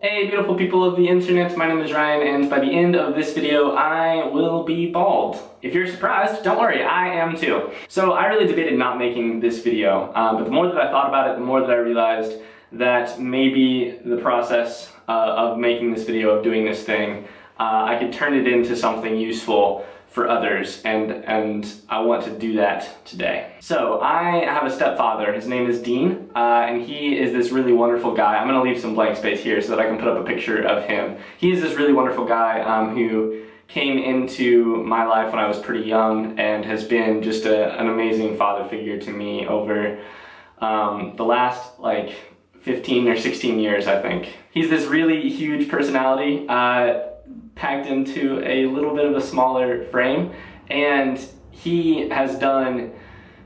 Hey beautiful people of the internet, my name is Ryan, and by the end of this video I will be bald. If you're surprised, don't worry, I am too. So I really debated not making this video, but the more that I thought about it, the more that I realized that maybe the process of making this video, of doing this thing, I could turn it into something useful for others, and I want to do that today. So I have a stepfather. His name is Dean, and he is this really wonderful guy. I'm gonna leave some blank space here so that I can put up a picture of him. He is this really wonderful guy who came into my life when I was pretty young and has been just an amazing father figure to me over the last 15 or 16 years, I think. He's this really huge personality packed into a little bit of a smaller frame, and he has done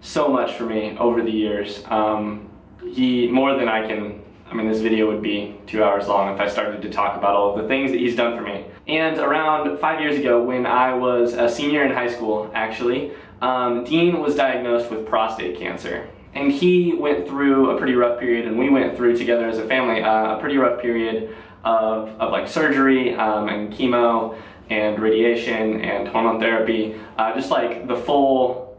so much for me over the years. More than this video would be 2 hours long if I started to talk about all of the things that he's done for me. And around 5 years ago, when I was a senior in high school, actually, Dean was diagnosed with prostate cancer. And he went through a pretty rough period, and we went through together as a family a pretty rough period of surgery and chemo and radiation and hormone therapy, just like the full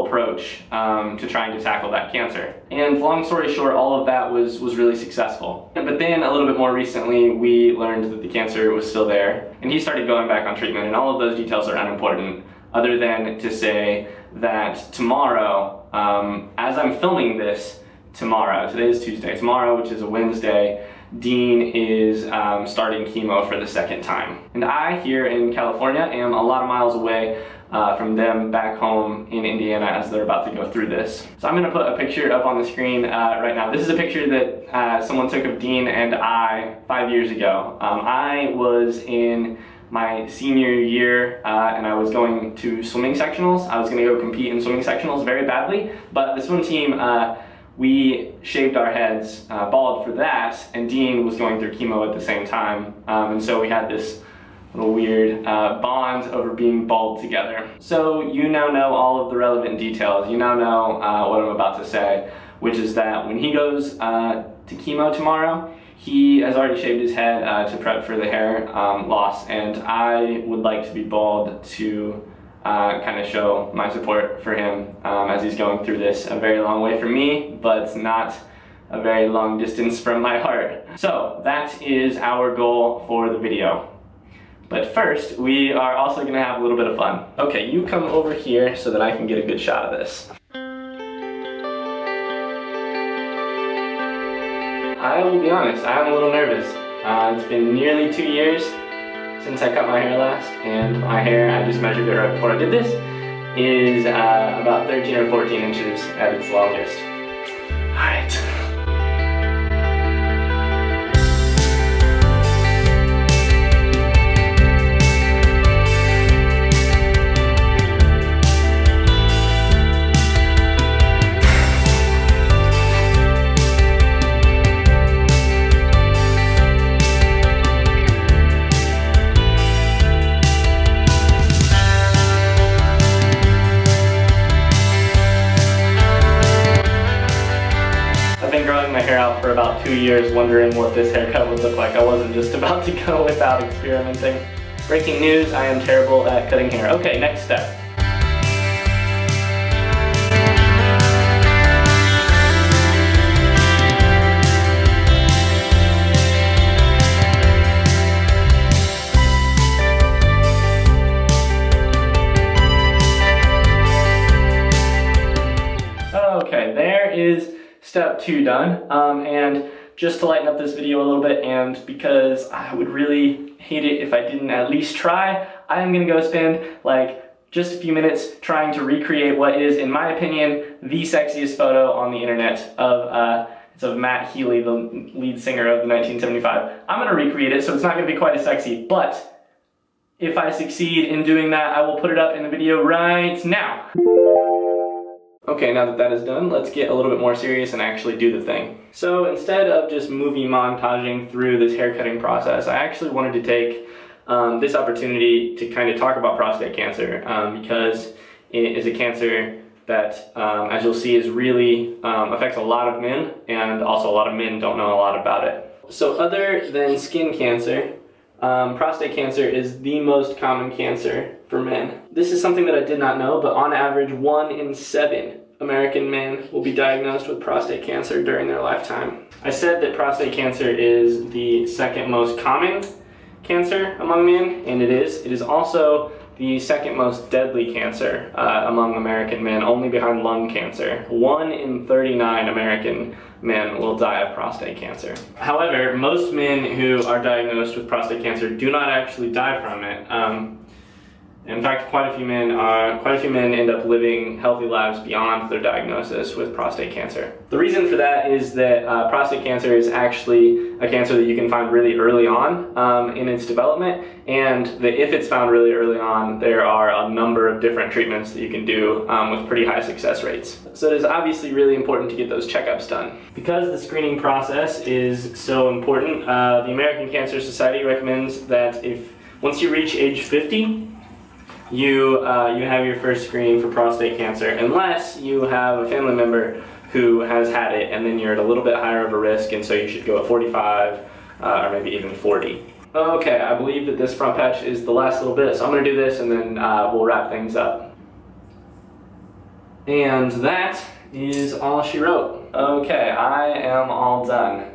approach to trying to tackle that cancer. And long story short, all of that was really successful. But then a little bit more recently, we learned that the cancer was still there, and he started going back on treatment, and all of those details are unimportant, other than to say that tomorrow, as I'm filming this tomorrow, today is Tuesday, tomorrow, which is a Wednesday, Dean is starting chemo for the second time. And I, here in California, am a lot of miles away from them back home in Indiana as they're about to go through this. So I'm gonna put a picture up on the screen right now. This is a picture that someone took of Dean and I 5 years ago. I was in my senior year and I was going to swimming sectionals. I was gonna go compete in swimming sectionals very badly, but the swim team, we shaved our heads bald for that, and Dean was going through chemo at the same time, and so we had this little weird bond over being bald together. So you now know all of the relevant details. You now know what I'm about to say, which is that when he goes to chemo tomorrow, he has already shaved his head to prep for the hair loss, and I would like to be bald to kind of show my support for him as he's going through this. A very long way from me, but not a very long distance from my heart. So that is our goal for the video. But first, we are also gonna have a little bit of fun. Okay, you come over here so that I can get a good shot of this. I will be honest, I'm a little nervous. It's been nearly 2 years since I cut my hair last, and my hair, I just measured it right before I did this, is about 13 or 14 inches at its longest. Alright. My hair out for about 2 years, wondering what this haircut would look like. I wasn't just about to go without experimenting. Breaking news, I am terrible at cutting hair. Okay, next step. Okay, there is step 2 done, and just to lighten up this video a little bit, and because I would really hate it if I didn't at least try, I am gonna go spend just a few minutes trying to recreate what is, in my opinion, the sexiest photo on the internet it's of Matt Healy, the lead singer of the 1975. I'm gonna recreate it, so it's not gonna be quite as sexy, but if I succeed in doing that, I will put it up in the video right now. Okay, now that that is done, let's get a little bit more serious and actually do the thing. So instead of just movie montaging through this haircutting process, I actually wanted to take this opportunity to kind of talk about prostate cancer because it is a cancer that, as you'll see, is really affects a lot of men, and also a lot of men don't know a lot about it. So other than skin cancer, prostate cancer is the most common cancer for men. This is something that I did not know, but on average, 1 in 7 American men will be diagnosed with prostate cancer during their lifetime. I said that prostate cancer is the second most common cancer among men, and it is. It is also the second most deadly cancer among American men, only behind lung cancer. 1 in 39 American men will die of prostate cancer. However, most men who are diagnosed with prostate cancer do not actually die from it. In fact, quite a few men end up living healthy lives beyond their diagnosis with prostate cancer. The reason for that is that prostate cancer is actually a cancer that you can find really early on in its development, and that if it's found really early on, there are a number of different treatments that you can do with pretty high success rates. So it is obviously really important to get those checkups done. Because the screening process is so important, the American Cancer Society recommends that once you reach age 50, you have your first screening for prostate cancer, unless you have a family member who has had it, and then you're at a little bit higher of a risk, and so you should go at 45 or maybe even 40. Okay, I believe that this front patch is the last little bit, so I'm going to do this and then we'll wrap things up. And that is all she wrote. Okay, I am all done.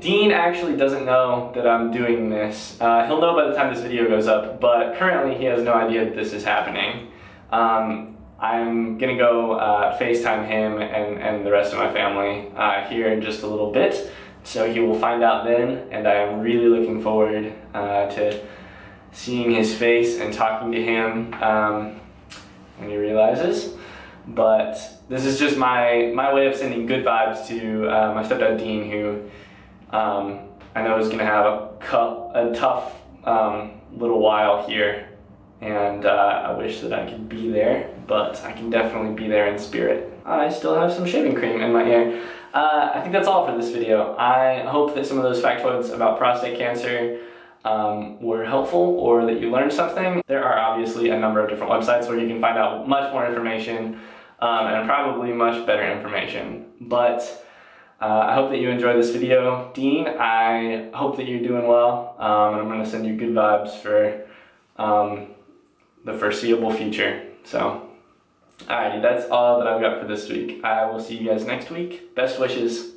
Dean actually doesn't know that I'm doing this. He'll know by the time this video goes up, but currently he has no idea that this is happening. I'm gonna go FaceTime him and the rest of my family here in just a little bit, so he will find out then, and I am really looking forward to seeing his face and talking to him when he realizes. But this is just my way of sending good vibes to my stepdad Dean, who I know is going to have a tough little while here, and I wish that I could be there, but I can definitely be there in spirit. I still have some shaving cream in my hair. I think that's all for this video. I hope that some of those factoids about prostate cancer were helpful, or that you learned something. There are obviously a number of different websites where you can find out much more information and probably much better information. But I hope that you enjoyed this video. Dean, I hope that you're doing well, and I'm going to send you good vibes for the foreseeable future. So, alrighty, that's all that I've got for this week. I will see you guys next week. Best wishes.